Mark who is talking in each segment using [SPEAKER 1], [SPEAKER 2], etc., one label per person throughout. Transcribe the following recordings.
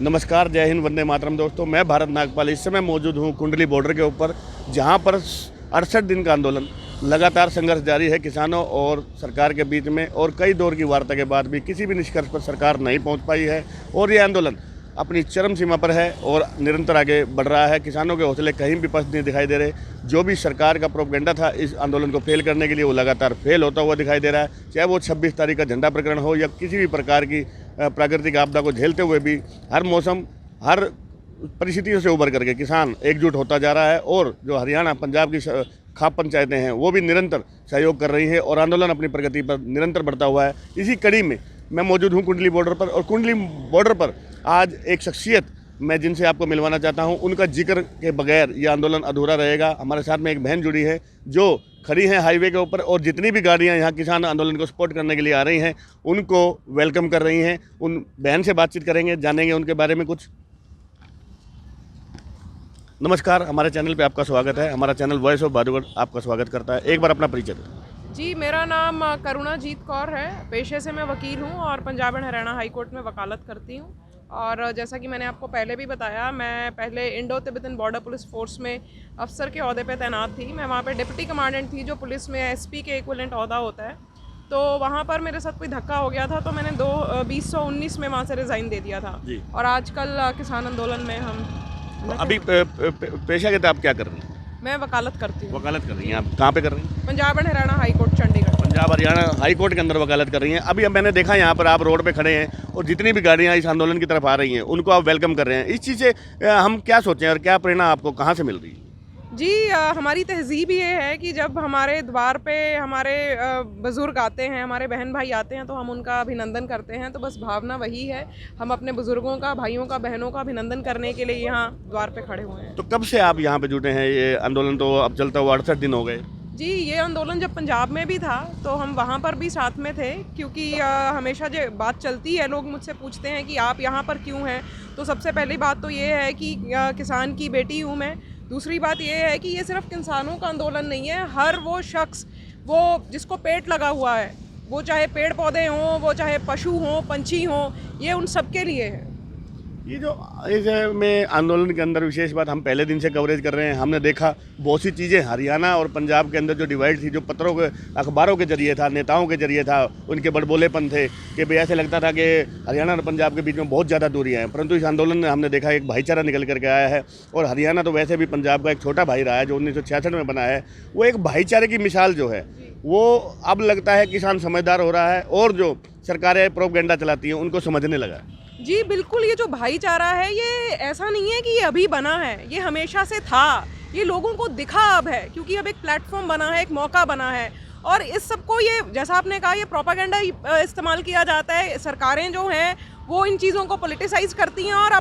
[SPEAKER 1] नमस्कार, जय हिंद, वंदे मातरम। दोस्तों, मैं भारत नागपाल इस समय मौजूद हूँ कुंडली बॉर्डर के ऊपर, जहाँ पर 68 दिन का आंदोलन लगातार संघर्ष जारी है किसानों और सरकार के बीच में। और कई दौर की वार्ता के बाद भी किसी भी निष्कर्ष पर सरकार नहीं पहुँच पाई है और ये आंदोलन अपनी चरम सीमा पर है और निरंतर आगे बढ़ रहा है। किसानों के हौसले कहीं भी पस्त नहीं दिखाई दे रहे। जो भी सरकार का प्रोपेगेंडा था इस आंदोलन को फेल करने के लिए, वो लगातार फेल होता हुआ दिखाई दे रहा है। चाहे वो 26 तारीख का झंडा प्रकरण हो या किसी भी प्रकार की प्राकृतिक आपदा को झेलते हुए भी हर मौसम, हर परिस्थितियों से उबर करके किसान एकजुट होता जा रहा है। और जो हरियाणा, पंजाब की खाप पंचायतें हैं वो भी निरंतर सहयोग कर रही हैं और आंदोलन अपनी प्रगति पर निरंतर बढ़ता हुआ है। इसी कड़ी में मैं मौजूद हूँ कुंडली बॉर्डर पर, और कुंडली बॉर्डर पर आज एक शख्सियत मैं जिनसे आपको मिलवाना चाहता हूँ। उनका जिक्र के बगैर ये आंदोलन अधूरा रहेगा। हमारे साथ में एक बहन जुड़ी है जो खड़ी हैं हाईवे के ऊपर, और जितनी भी गाड़ियाँ यहाँ किसान आंदोलन को सपोर्ट करने के लिए आ रही हैं उनको वेलकम कर रही हैं। उन बहन से बातचीत करेंगे, जानेंगे उनके बारे में कुछ। नमस्कार, हमारे चैनल पे आपका स्वागत है। हमारा चैनल वॉइस ऑफ बारूगढ़ आपका स्वागत करता है। एक बार अपना परिचय दें।
[SPEAKER 2] जी, मेरा नाम करुणाजीत कौर है। पेशे से मैं वकील हूँ और Punjab and Haryana high court में वकालत करती हूँ। और जैसा कि मैंने आपको पहले भी बताया, मैं पहले Indo Tibetan border police force में अफसर के ओहदे पे तैनात थी। मैं वहाँ पे डिप्टी कमांडेंट थी, जो पुलिस में एसपी के इक्विवेलेंट ओहदा होता है। तो वहाँ पर मेरे साथ कोई धक्का हो गया था, तो मैंने 2019 में वहाँ से रिज़ाइन दे दिया था। और आजकल किसान आंदोलन में हम
[SPEAKER 1] अभी पेशा के आप क्या कर रही हैं?
[SPEAKER 2] मैं वकालत करती हूँ।
[SPEAKER 1] वकालत कर रही हैं आप? कहाँ पे कर रही हैं?
[SPEAKER 2] Punjab and Haryana high court, Chandigarh.
[SPEAKER 1] Punjab Haryana high court के अंदर वकालत कर रही हैं। अभी अब मैंने देखा यहाँ पर आप रोड पे खड़े हैं और जितनी भी गाड़ियाँ इस आंदोलन की तरफ आ रही हैं उनको आप वेलकम कर रहे हैं। इस चीज़ से हम क्या सोचें और क्या प्रेरणा आपको कहाँ से मिल रही है?
[SPEAKER 2] जी, हमारी तहज़ीब ये है कि जब हमारे द्वार पे हमारे बुज़ुर्ग आते हैं, हमारे बहन भाई आते हैं, तो हम उनका अभिनंदन करते हैं। तो बस भावना वही है। हम अपने बुज़ुर्गों का, भाइयों का, बहनों का अभिनंदन करने के लिए यहाँ द्वार पे खड़े हुए हैं।
[SPEAKER 1] तो कब से आप यहाँ पे जुटे हैं? ये आंदोलन तो अब चलता हुआ 68 दिन हो गए।
[SPEAKER 2] जी, ये आंदोलन जब पंजाब में भी था तो हम वहाँ पर भी साथ में थे, क्योंकि हमेशा जो बात चलती है, लोग मुझसे पूछते हैं कि आप यहाँ पर क्यों हैं। तो सबसे पहली बात तो ये है कि किसान की बेटी हूँ मैं। दूसरी बात ये है कि ये सिर्फ किसानों का आंदोलन नहीं है। हर वो शख्स, वो जिसको पेट लगा हुआ है, वो चाहे पेड़ पौधे हों, वो चाहे पशु हों, पंछी हों, ये उन सब के लिए है।
[SPEAKER 1] ये जो इस में आंदोलन के अंदर विशेष बात, हम पहले दिन से कवरेज कर रहे हैं। हमने देखा बहुत सी चीज़ें हरियाणा और पंजाब के अंदर जो डिवाइड थी, जो पत्रों के, अखबारों के जरिए था, नेताओं के जरिए था, उनके बड़बोलेपन थे कि भाई ऐसे लगता था कि हरियाणा और पंजाब के बीच में बहुत ज़्यादा दूरियाँ हैं। परंतु इस आंदोलन में हमने देखा एक भाईचारा निकल करके आया है। और हरियाणा तो वैसे भी पंजाब का एक छोटा भाई रहा है, जो 1966 में बना है। वो एक भाईचारे की मिसाल जो है, वो अब लगता है किसान समझदार हो रहा है और जो सरकारें प्रोपेगेंडा चलाती हैं उनको समझने लगा है।
[SPEAKER 2] जी बिल्कुल, ये जो भाईचारा है, ये ऐसा नहीं है कि ये अभी बना है, ये हमेशा से था। ये लोगों को दिखा अब है, क्योंकि अब एक प्लेटफॉर्म बना है, एक मौका बना है। और इस सबको, ये जैसा आपने कहा, ये प्रोपेगेंडा इस्तेमाल किया जाता है। सरकारें जो हैं वो इन चीज़ों को पॉलिटिसाइज करती हैं और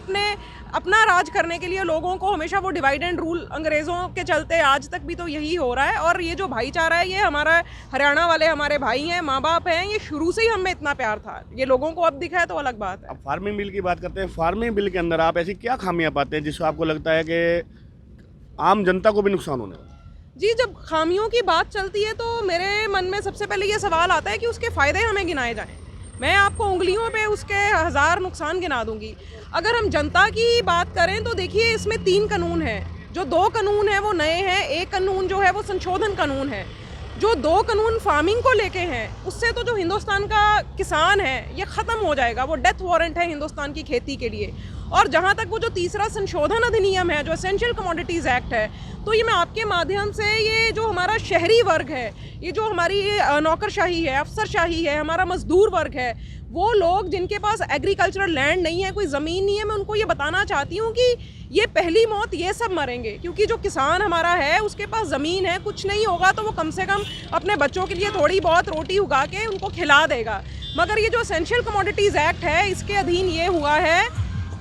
[SPEAKER 2] अपना राज करने के लिए लोगों को हमेशा वो डिवाइड एंड रूल, अंग्रेज़ों के चलते आज तक भी तो यही हो रहा है। और ये जो भाईचारा है, ये हमारा हरियाणा वाले हमारे भाई हैं, माँ बाप हैं, ये शुरू से ही हमें इतना प्यार था। ये लोगों को अब दिखा है तो अलग बात है।
[SPEAKER 1] अब फार्मिंग बिल की बात करते हैं। फार्मिंग बिल के अंदर आप ऐसी क्या खामियां पाते हैं जिससे आपको लगता है कि आम जनता को भी नुकसान होने वाला?
[SPEAKER 2] जी, जब खामियों की बात चलती है तो मेरे मन में सबसे पहले ये सवाल आता है कि उसके फ़ायदे हमें गिनाए जाएँ। मैं आपको उंगलियों पे उसके 1000 नुकसान गिना दूंगी। अगर हम जनता की बात करें तो देखिए, इसमें 3 कानून हैं। जो 2 कानून हैं वो नए हैं, एक कानून जो है वो संशोधन कानून है। जो 2 कानून फार्मिंग को लेके हैं, उससे तो जो हिंदुस्तान का किसान है ये ख़त्म हो जाएगा। वो डेथ वारंट है हिंदुस्तान की खेती के लिए। और जहाँ तक वो जो तीसरा संशोधन अधिनियम है, जो एसेंशियल कमोडिटीज़ एक्ट है, तो ये मैं आपके माध्यम से, ये जो हमारा शहरी वर्ग है, ये जो हमारी नौकरशाही है, अफसरशाही है, हमारा मजदूर वर्ग है, वो लोग जिनके पास एग्रीकल्चरल लैंड नहीं है, कोई ज़मीन नहीं है, मैं उनको ये बताना चाहती हूँ कि ये पहली मौत ये सब मरेंगे। क्योंकि जो किसान हमारा है, उसके पास ज़मीन है, कुछ नहीं होगा तो वो कम से कम अपने बच्चों के लिए थोड़ी बहुत रोटी उगा के उनको खिला देगा। मगर ये जो एसेंशियल कमोडिटीज़ एक्ट है, इसके अधीन ये हुआ है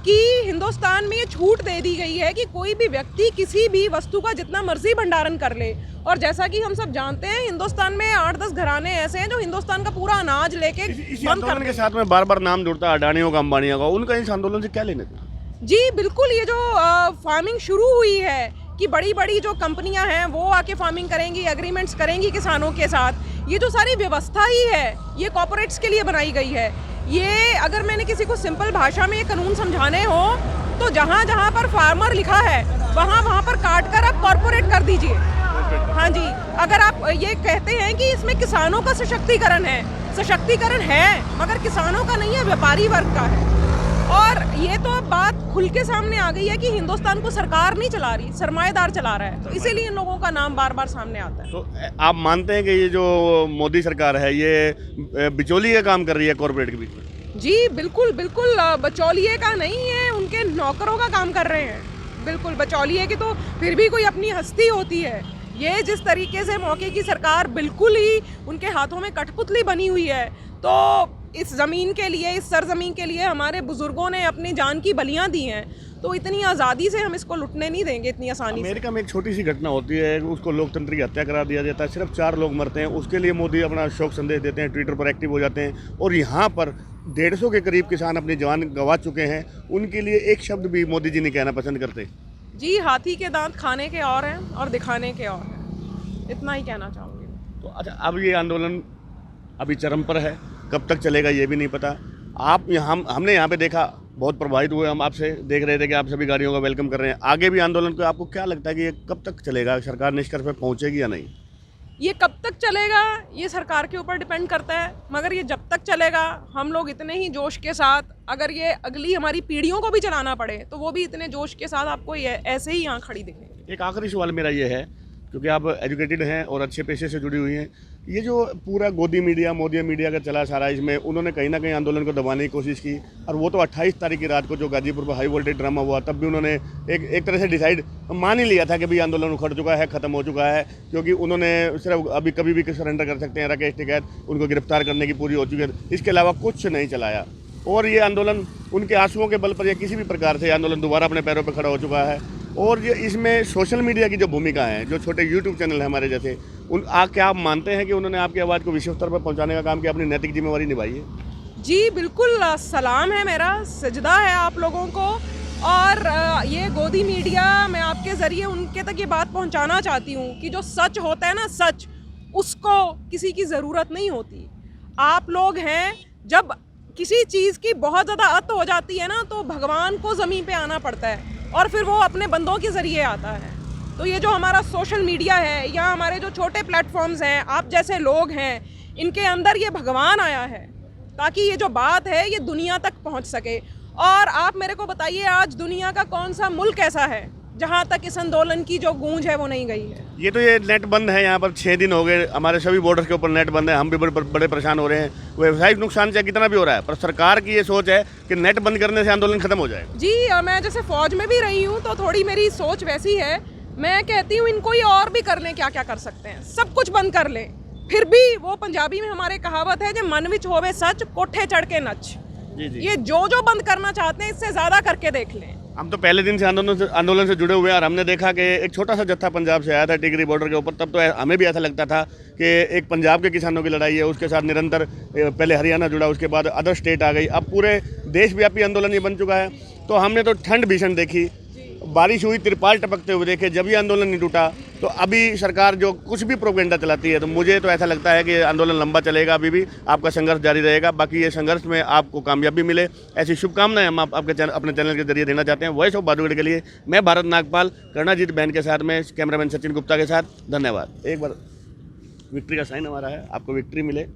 [SPEAKER 2] कि हिंदुस्तान में ये छूट दे दी गई है कि कोई भी व्यक्ति किसी भी वस्तु का जितना मर्जी भंडारण कर ले। और जैसा कि हम सब जानते हैं, हिंदुस्तान में 8-10 घराने ऐसे हैं जो हिंदुस्तान का पूरा अनाज लेके
[SPEAKER 1] इस आंदोलन के साथ में बार बार नाम जुड़ता है अडानियों का, अंबानियों का। उनका इस आंदोलन से क्या लेने देना?
[SPEAKER 2] जी बिल्कुल, ये जो फार्मिंग शुरू हुई है कि बड़ी बड़ी जो कंपनियां हैं वो आके फार्मिंग करेंगी, एग्रीमेंट्स करेंगी किसानों के साथ, ये जो सारी व्यवस्था ही है ये कॉर्पोरेट्स के लिए बनाई गई है। ये अगर मैंने किसी को सिंपल भाषा में ये कानून समझाने हो तो जहाँ जहाँ पर फार्मर लिखा है वहाँ वहाँ पर काट कर आप कॉर्पोरेट कर दीजिए। हाँ जी, अगर आप ये कहते हैं कि इसमें किसानों का सशक्तिकरण है मगर किसानों का नहीं है, व्यापारी वर्ग का है। और ये तो अब बात खुल के सामने आ गई है कि हिंदुस्तान को सरकार नहीं चला रही, सरमाएदार चला रहा है, तो इसीलिए इन लोगों का नाम बार बार सामने आता है।
[SPEAKER 1] तो आप मानते हैं कि ये जो मोदी सरकार है ये बिचौली का काम कर रही है कॉर्पोरेट के बीच में?
[SPEAKER 2] जी बिल्कुल बिल्कुल, बचौलिए का नहीं है, उनके नौकरों का काम कर रहे हैं। बिल्कुल, बचौलिए की तो फिर भी कोई अपनी हस्ती होती है। ये जिस तरीके से मौके की सरकार बिल्कुल ही उनके हाथों में कठपुतली बनी हुई है, तो इस ज़मीन के लिए, इस सरजमीन के लिए हमारे बुजुर्गों ने अपनी जान की बलियां दी हैं, तो इतनी आज़ादी से हम इसको लुटने नहीं देंगे इतनी आसानी से।
[SPEAKER 1] अमेरिका में एक छोटी सी घटना होती है, उसको लोकतंत्र की हत्या करा दिया जाता है, सिर्फ 4 लोग मरते हैं, उसके लिए मोदी अपना शोक संदेश देते हैं, ट्विटर पर एक्टिव हो जाते हैं। और यहाँ पर 150 के करीब किसान अपनी जान गंवा चुके हैं, उनके लिए एक शब्द भी मोदी जी नहीं कहना पसंद करते।
[SPEAKER 2] जी, हाथी के दांत खाने के और हैं और दिखाने के और हैं, इतना ही कहना चाहूँगी।
[SPEAKER 1] तो अच्छा, अब ये आंदोलन अभी चरम पर है, कब तक चलेगा ये भी नहीं पता। आप हमने यहाँ पे देखा, बहुत प्रभावित हुए, हम आपसे देख रहे थे कि आप सभी गाड़ियों का वेलकम कर रहे हैं। आगे भी आंदोलन को आपको क्या लगता है कि ये कब तक चलेगा, सरकार निष्कर्ष पे पहुँचेगी या नहीं?
[SPEAKER 2] ये कब तक चलेगा ये सरकार के ऊपर डिपेंड करता है, मगर ये जब तक चलेगा हम लोग इतने ही जोश के साथ, अगर ये अगली हमारी पीढ़ियों को भी चलाना पड़े तो वो भी इतने जोश के साथ आपको ये ऐसे ही यहाँ खड़ी दिखेंगी।
[SPEAKER 1] एक आखिरी सवाल मेरा ये है, क्योंकि आप एजुकेटेड हैं और अच्छे पेशे से जुड़ी हुई हैं, ये जो पूरा गोदी मीडिया का चला सारा, इसमें उन्होंने कहीं ना कहीं आंदोलन को दबाने की कोशिश की, और वो तो 28 तारीख की रात को जो गाजीपुर पर हाई वोल्टेज ड्रामा हुआ, तब भी उन्होंने एक तरह से डिसाइड मान ही लिया था कि भाई आंदोलन उखड़ चुका है, ख़त्म हो चुका है, क्योंकि उन्होंने सिर्फ अभी कभी भी सरेंडर कर सकते हैं, राकेश टिकैत उनको गिरफ्तार करने की पूरी हो चुकी है, इसके अलावा कुछ नहीं चलाया। और ये आंदोलन उनके आंसुओं के बल पर या किसी भी प्रकार से आंदोलन दोबारा अपने पैरों पर खड़ा हो चुका है। और ये इसमें सोशल मीडिया की जो भूमिका है, जो छोटे यूट्यूब चैनल है हमारे जैसे, क्या आप मानते हैं कि उन्होंने आपकी आवाज़ को विश्व स्तर पर पहुंचाने का काम किया, अपनी नैतिक जिम्मेवारी निभाई है?
[SPEAKER 2] जी बिल्कुल, सलाम है मेरा, सजदा है आप लोगों को। और ये गोदी मीडिया, मैं आपके ज़रिए उनके तक ये बात पहुंचाना चाहती हूँ कि जो सच होता है ना, सच, उसको किसी की ज़रूरत नहीं होती। आप लोग हैं, जब किसी चीज़ की बहुत ज़्यादा अत हो जाती है ना, तो भगवान को ज़मीन पे आना पड़ता है और फिर वो अपने बंदों के ज़रिए आता है। तो ये जो हमारा सोशल मीडिया है या हमारे जो छोटे प्लेटफॉर्म्स हैं, आप जैसे लोग हैं, इनके अंदर ये भगवान आया है ताकि ये जो बात है ये दुनिया तक पहुंच सके। और आप मेरे को बताइए, आज दुनिया का कौन सा मुल्क ऐसा है जहां तक इस आंदोलन की जो गूंज है वो नहीं गई है?
[SPEAKER 1] ये नेट बंद है, यहाँ पर 6 दिन हो गए, हमारे सभी बॉर्डर के ऊपर नेट बंद है, हम भी बड़े परेशान हो रहे हैं। व्यवसायिक नुकसान चाहे कितना भी हो रहा है, पर सरकार की ये सोच है कि नेट बंद करने से आंदोलन खत्म हो जाएगा।
[SPEAKER 2] जी, मैं जैसे फौज में भी रही हूँ तो थोड़ी मेरी सोच वैसी है। मैं कहती हूँ इनको ये और भी कर लें, क्या क्या कर सकते हैं, सब कुछ बंद कर लें, फिर भी वो पंजाबी में हमारे कहावत है, जो मन विच होवे सच कोठे चढ़ के नच।
[SPEAKER 1] जी।
[SPEAKER 2] ये जो बंद करना चाहते हैं इससे ज़्यादा करके देख लें।
[SPEAKER 1] हम तो पहले दिन से आंदोलन से जुड़े हुए हैं, और हमने देखा कि एक छोटा सा जत्था पंजाब से आया था टिकरी बॉर्डर के ऊपर, तब तो हमें भी ऐसा लगता था कि एक पंजाब के किसानों की लड़ाई है, उसके साथ निरंतर पहले हरियाणा जुड़ा, उसके बाद अदर स्टेट आ गई, अब पूरे देशव्यापी आंदोलन ये बन चुका है। तो हमने तो ठंड भीषण देखी, बारिश हुई, तिरपाल टपकते हुए देखे, जब ये आंदोलन नहीं टूटा। तो अभी सरकार जो कुछ भी प्रोपेगेंडा चलाती है, तो मुझे तो ऐसा लगता है कि आंदोलन लंबा चलेगा, अभी भी आपका संघर्ष जारी रहेगा। बाकी ये संघर्ष में आपको कामयाबी मिले, ऐसी शुभकामनाएं हम अपने चैनल के जरिए देना चाहते हैं। वॉइस ऑफ बादुगढ़ के लिए मैं भारत नागपाल, कर्णाजीत बहन के साथ में, कैमरामैन सचिन गुप्ता के साथ, धन्यवाद। एक बार विक्ट्री का साइन हमारा है, आपको विक्ट्री मिले।